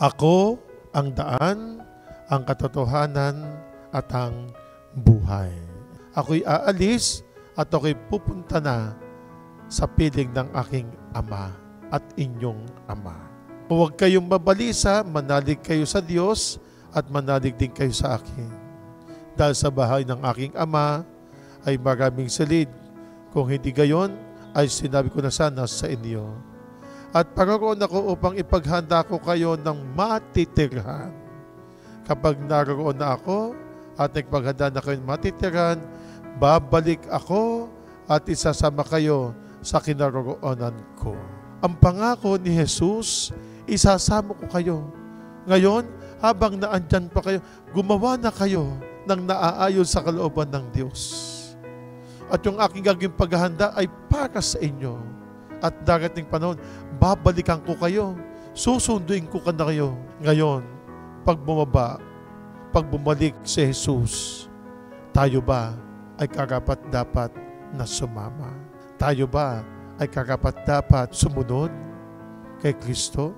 Ako ang daan, ang katotohanan at ang buhay. Ako'y aalis at ako'y pupunta na sa piling ng aking Ama at inyong Ama. Huwag kayong mabalisa, manalig kayo sa Diyos at manalig din kayo sa akin. Dahil sa bahay ng aking Ama ay maraming silid. Kung hindi gayon, ay sinabi ko na sana sa inyo. At paroon ako upang ipaghanda ko kayo ng matitirhan. Kapag naroon na ako at nagpaghanda na kayo ng matitirhan, babalik ako at isasama kayo sa kinaroroonan ko. Ang pangako ni Jesus, isasama ko kayo. Ngayon, habang naandyan pa kayo, gumawa na kayo ng naaayon sa kalooban ng Diyos. At yung aking gagawing paghahanda ay para sa inyo. At darating panahon, babalikan ko kayo. Susunduin ko ka na kayo. Ngayon, pag bumalik si Jesus, tayo ba ay karapat-dapat na sumama? Tayo ba ay karapat-dapat sumunod kay Kristo?